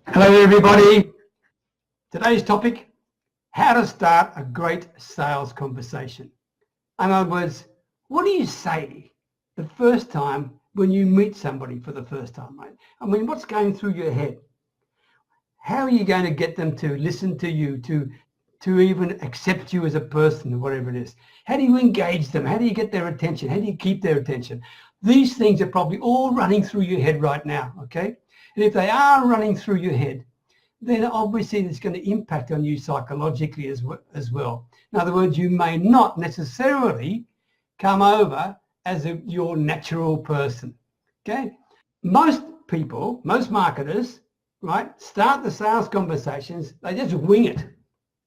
Hello everybody. Today's topic, how to start a great sales conversation. In other words, what do you say the first time when you meet somebody for the first time, mate? I mean, what's going through your head? How are you going to get them to listen to you, to even accept you as a person, whatever it is? How do you engage them? How do you get their attention? How do you keep their attention? These things are probably all running through your head right now, okay? And if they are running through your head, then obviously it's going to impact on you psychologically as well. In other words, you may not necessarily come over as your natural person, okay? Most people, most marketers, right, start the sales conversations, they just wing it.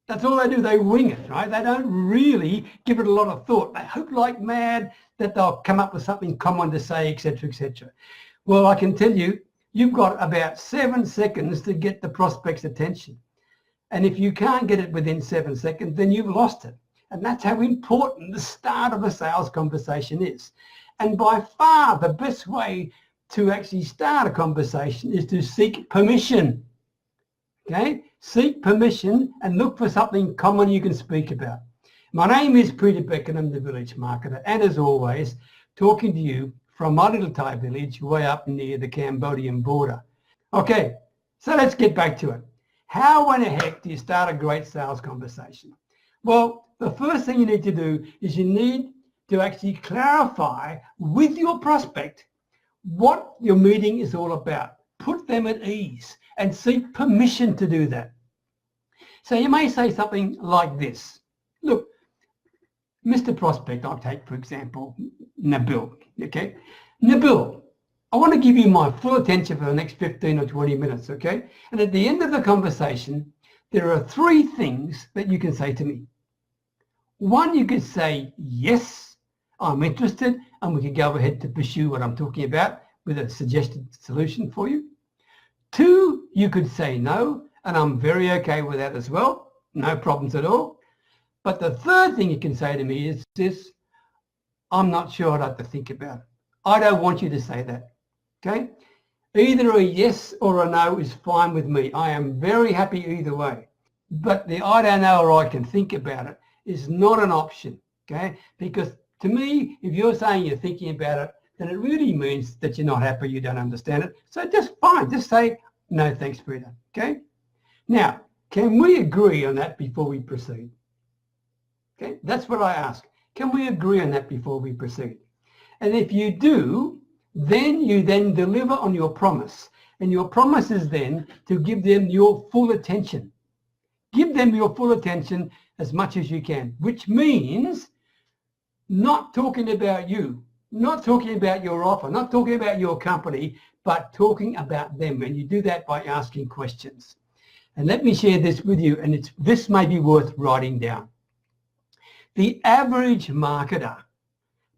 That's all they do, they wing it, right? They don't really give it a lot of thought. They hope like mad that they'll come up with something common to say, etc., etc. Well, I can tell you, you've got about 7 seconds to get the prospect's attention. And if you can't get it within 7 seconds, then you've lost it. And that's how important the start of a sales conversation is. And by far the best way to actually start a conversation is to seek permission. Okay? Seek permission and look for something common you can speak about. My name is Peter Beckenham, the Village Marketer, and as always, talking to you from my little Thai village way up near the Cambodian border. Okay, so let's get back to it. How in the heck do you start a great sales conversation? Well, the first thing you need to do is you need to actually clarify with your prospect what your meeting is all about. Put them at ease and seek permission to do that. So you may say something like this. Look, Mr. Prospect, I'll take, for example, Nabil, okay? Nabil, I want to give you my full attention for the next 15 or 20 minutes, okay? And at the end of the conversation, there are 3 things that you can say to me. 1, you could say, yes, I'm interested, and we can go ahead to pursue what I'm talking about with a suggested solution for you. 2, you could say no, and I'm very okay with that as well. No problems at all. But the 3rd thing you can say to me is this: I'm not sure, I'd have to think about it. I don't want you to say that, okay? Either a yes or a no is fine with me. I am very happy either way. But the I don't know or I can think about it is not an option, okay? Because to me, if you're saying you're thinking about it, then it really means that you're not happy, you don't understand it. So just fine, just say, no thanks, Peter, okay? Now, can we agree on that before we proceed? Okay, that's what I ask. Can we agree on that before we proceed? And if you do, then you deliver on your promise. And your promise is then to give them your full attention. Give them your full attention as much as you can, which means not talking about you, not talking about your offer, not talking about your company, but talking about them. And you do that by asking questions. And let me share this with you, and this may be worth writing down. The average marketer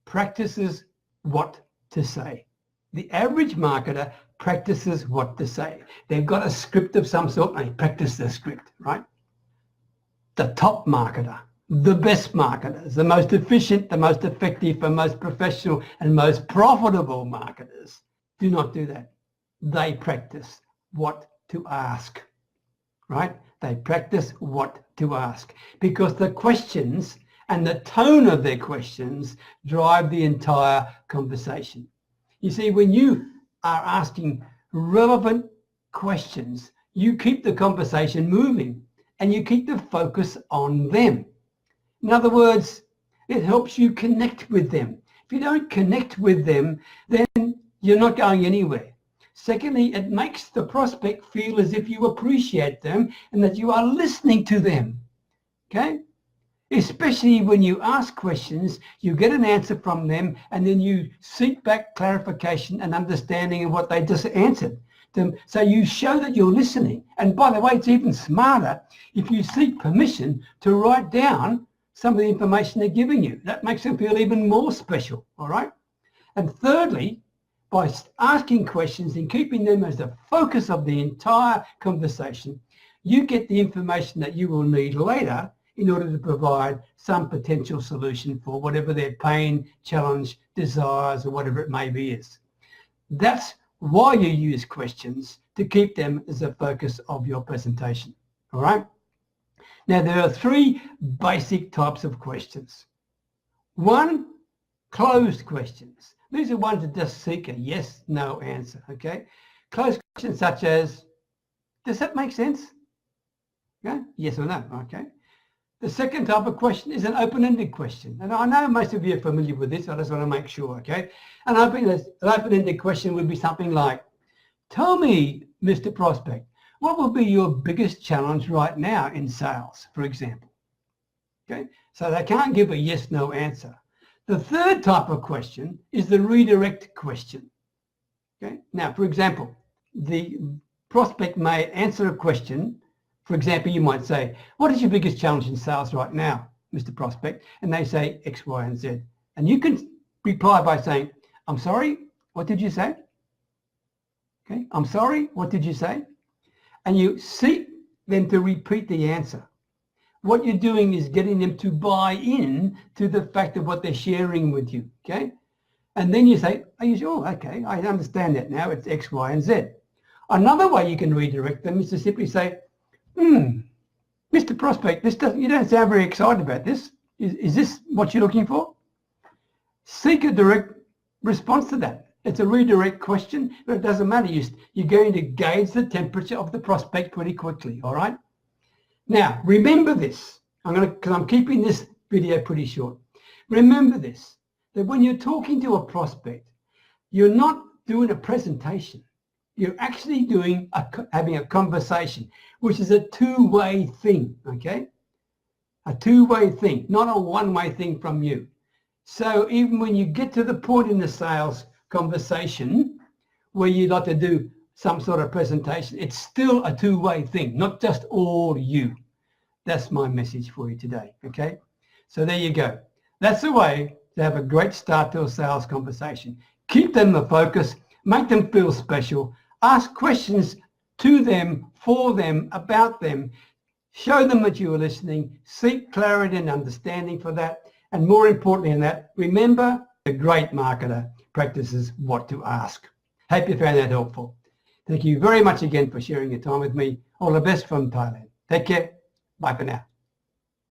practices what to say. The average marketer practices what to say. They've got a script of some sort and they practice the script, right? The top marketer, the best marketers, the most efficient, the most effective, the most professional and most profitable marketers do not do that. They practice what to ask, right? They practice what to ask because the questions and the tone of their questions drive the entire conversation. You see, when you are asking relevant questions, you keep the conversation moving and you keep the focus on them. In other words, it helps you connect with them. If you don't connect with them, then you're not going anywhere. Secondly, it makes the prospect feel as if you appreciate them and that you are listening to them, okay? Especially when you ask questions, you get an answer from them and then you seek back clarification and understanding of what they just answered. So you show that you're listening. And by the way, it's even smarter if you seek permission to write down some of the information they're giving you. That makes them feel even more special, all right? And thirdly, by asking questions and keeping them as the focus of the entire conversation, you get the information that you will need later in order to provide some potential solution for whatever their pain, challenge, desires, or whatever it may be is. That's why you use questions, to keep them as the focus of your presentation. All right? Now, there are three basic types of questions. One, closed questions. These are ones that just seek a yes, no answer, okay? Closed questions such as, does that make sense? Okay? Yes or no, okay? The second type of question is an open-ended question. And I know most of you are familiar with this, I just want to make sure, okay? An open-ended question would be something like, tell me, Mr. Prospect, what will be your biggest challenge right now in sales, for example? Okay, so they can't give a yes, no answer. The third type of question is the redirect question. Okay, now, for example, the prospect may answer a question. For example, you might say, what is your biggest challenge in sales right now, Mr. Prospect? And they say X, Y, and Z. And you can reply by saying, I'm sorry, what did you say? Okay, I'm sorry, what did you say? And you seek them to repeat the answer. What you're doing is getting them to buy in to the fact of what they're sharing with you, okay? And then you say, are you sure? Okay, I understand that now. It's X, Y, and Z. Another way you can redirect them is to simply say, Mr. Prospect, you don't sound very excited about this. Is this what you're looking for? Seek a direct response to that. It's a redirect question, but it doesn't matter. You're going to gauge the temperature of the prospect pretty quickly, all right? Now, remember this, because I'm keeping this video pretty short. Remember this, that when you're talking to a prospect, you're not doing a presentation. You're actually having a conversation, which is a two-way thing, okay? A two-way thing, not a one-way thing from you. So even when you get to the point in the sales conversation where you'd like to do some sort of presentation, it's still a two-way thing, not just all you. That's my message for you today, okay? So there you go. That's the way to have a great start to a sales conversation. Keep them the focus, make them feel special, ask questions to them, for them, about them, show them that you are listening, seek clarity and understanding for that, and more importantly than that, remember, a great marketer practices what to ask. Hope you found that helpful. Thank you very much again for sharing your time with me. All the best from Thailand. Take care. Bye for now.